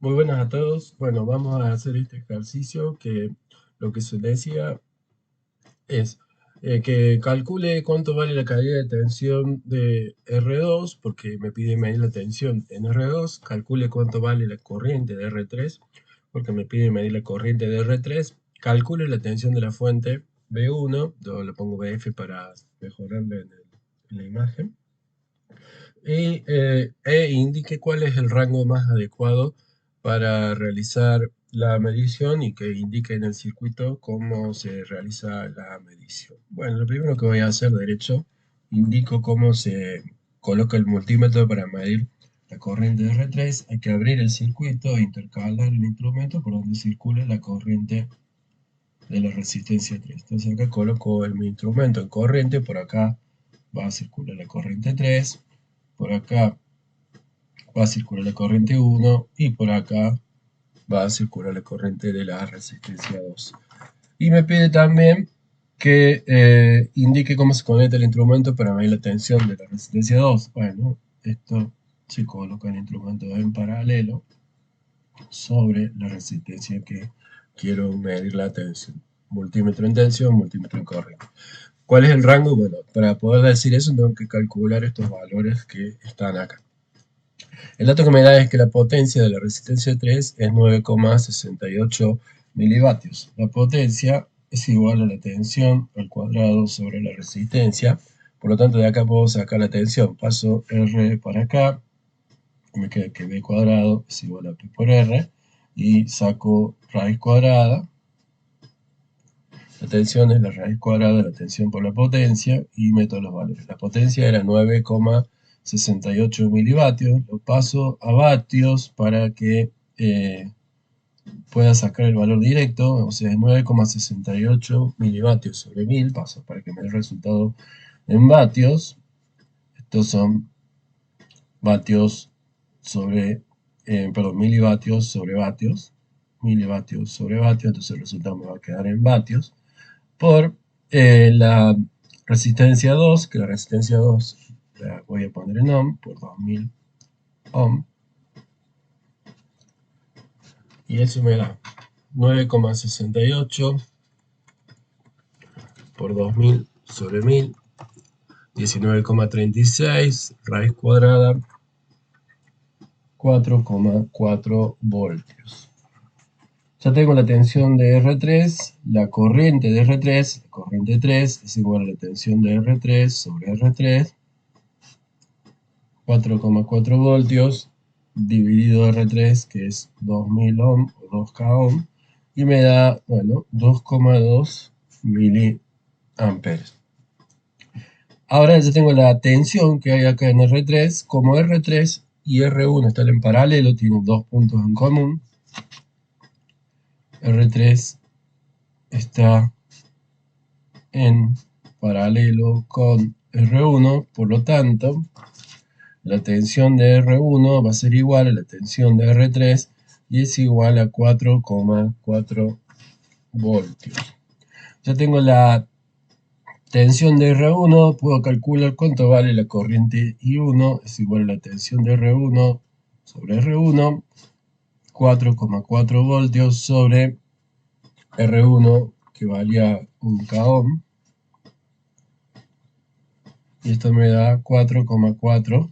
Muy buenas a todos. Bueno, vamos a hacer este ejercicio que lo que se decía es que calcule cuánto vale la caída de tensión de R2, porque me pide medir la tensión en R2, calcule cuánto vale la corriente de R3, porque me pide medir la corriente de R3, calcule la tensión de la fuente B1, yo le pongo BF para mejorarla en la imagen, e indique cuál es el rango más adecuado para realizar la medición y que indique en el circuito cómo se realiza la medición. Bueno, lo primero que voy a hacer derecho, indico cómo se coloca el multímetro para medir la corriente de R3. Hay que abrir el circuito e intercalar el instrumento por donde circula la corriente de la resistencia 3. Entonces acá coloco mi instrumento en corriente, por acá va a circular la corriente 3, por acá va a circular la corriente 1 y por acá va a circular la corriente de la resistencia 2. Y me pide también que indique cómo se conecta el instrumento para medir la tensión de la resistencia 2. Bueno, esto se coloca el instrumento en paralelo sobre la resistencia que quiero medir la tensión. Multímetro en tensión, multímetro en corriente. ¿Cuál es el rango? Bueno, para poder decir eso tengo que calcular estos valores que están acá. El dato que me da es que la potencia de la resistencia 3 es 9,68 milivatios. La potencia es igual a la tensión al cuadrado sobre la resistencia. Por lo tanto, de acá puedo sacar la tensión. Paso R para acá. Me queda que B cuadrado es igual a P por R. Y saco raíz cuadrada. La tensión es la raíz cuadrada de la tensión por la potencia y meto los valores. La potencia era 9,68 milivatios. Lo paso a vatios para que pueda sacar el valor directo. O sea, 9,68 milivatios sobre 1000. Paso para que me dé el resultado en vatios. Estos son vatios sobre, milivatios sobre vatios. Milivatios sobre vatios. Entonces el resultado me va a quedar en vatios. Por la resistencia 2, que la resistencia 2 la voy a poner en ohm, por 2000 ohm, y eso me da 9,68 por 2000 sobre 1000, 19,36, raíz cuadrada, 4,4 voltios. Ya tengo la tensión de R3, la corriente de R3, la corriente 3 es igual a la tensión de R3 sobre R3, 4,4 voltios dividido R3, que es 2000 ohm o 2K ohm, y me da, bueno, 2,2 miliamperes. Ahora ya tengo la tensión que hay acá en R3. Como R3 y R1 están en paralelo, tienen dos puntos en común. R3 está en paralelo con R1, por lo tanto, la tensión de R1 va a ser igual a la tensión de R3 y es igual a 4,4 voltios. Ya tengo la tensión de R1, puedo calcular cuánto vale la corriente I1, es igual a la tensión de R1 sobre R1, 4,4 voltios sobre R1, que valía 1K ohm, y esto me da 4,4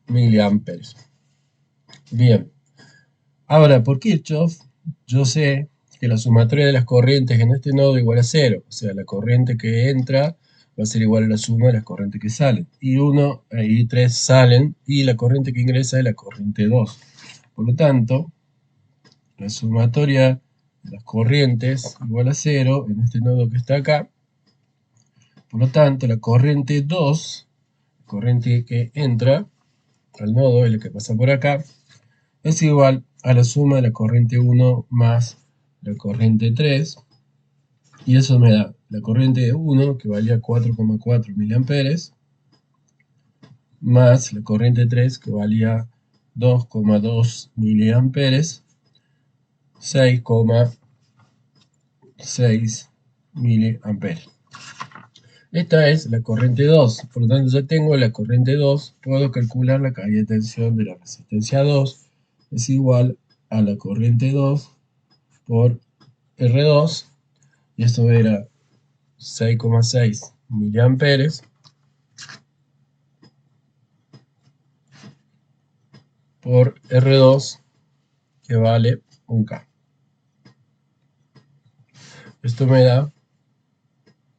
miliamperes. Bien, ahora por Kirchhoff, yo sé que la sumatoria de las corrientes en este nodo es igual a 0, o sea, la corriente que entra va a ser igual a la suma de las corrientes que salen. Y 1 y 3 salen, y la corriente que ingresa es la corriente 2. Por lo tanto, la sumatoria de las corrientes igual a 0 en este nodo que está acá. Por lo tanto, la corriente 2, la corriente que entra al nodo, es la que pasa por acá, es igual a la suma de la corriente 1 más la corriente 3, y eso me da la corriente 1, que valía 4,4 miliamperes, más la corriente 3, que valía 2,2 miliamperes, 6,6 miliamperes. Esta es la corriente 2, por lo tanto ya tengo la corriente 2, puedo calcular la caída de tensión de la resistencia 2, es igual a la corriente 2 por R2, y esto era 6,6 miliamperes por R2, que vale 1K. Esto me da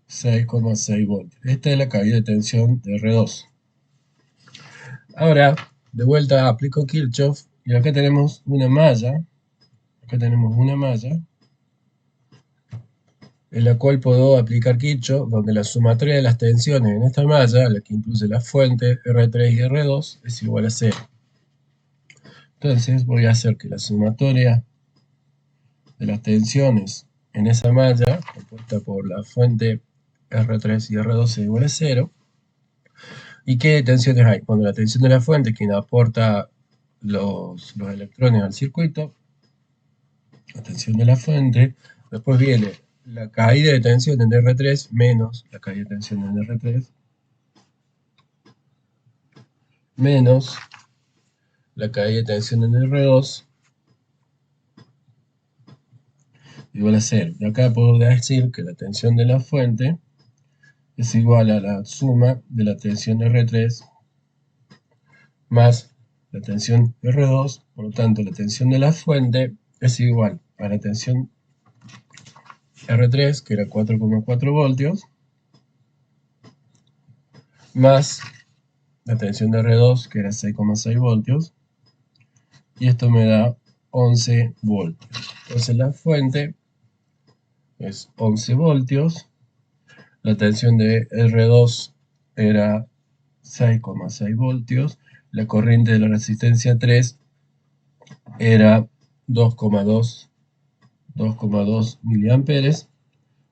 6,6 voltios. Esta es la caída de tensión de R2. Ahora, de vuelta aplico Kirchhoff y acá tenemos una malla. En la cual puedo aplicar Kirchhoff, donde la sumatoria de las tensiones en esta malla, la que incluye la fuente R3 y R2, es igual a 0. Entonces voy a hacer que la sumatoria de las tensiones en esa malla, compuesta por la fuente R3 y R2, es igual a 0. ¿Y qué tensiones hay? Cuando la tensión de la fuente, quien aporta los electrones al circuito, la tensión de la fuente, después viene la caída de tensión en R3 menos la caída de tensión en R3 menos la caída de tensión en R2 igual a 0. Y acá puedo decir que la tensión de la fuente es igual a la suma de la tensión R3 más la tensión R2, por lo tanto la tensión de la fuente es igual a la tensión R3, que era 4,4 voltios, más la tensión de R2, que era 6,6 voltios, y esto me da 11 voltios. Entonces la fuente es 11 voltios, la tensión de R2 era 6,6 voltios, la corriente de la resistencia 3 era 2,2 miliamperes.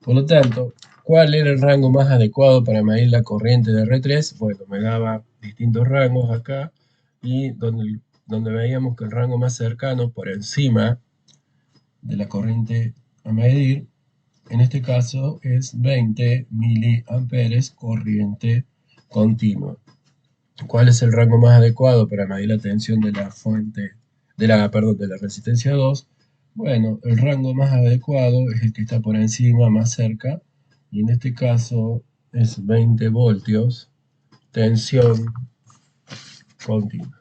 Por lo tanto, ¿cuál era el rango más adecuado para medir la corriente de R3? Bueno, me daba distintos rangos acá, y donde veíamos que el rango más cercano por encima de la corriente a medir, en este caso es 20 miliamperes corriente continua. ¿Cuál es el rango más adecuado para medir la tensión de la fuente, de la resistencia 2? Bueno, el rango más adecuado es el que está por encima, más cerca, y en este caso es 20 voltios, tensión continua.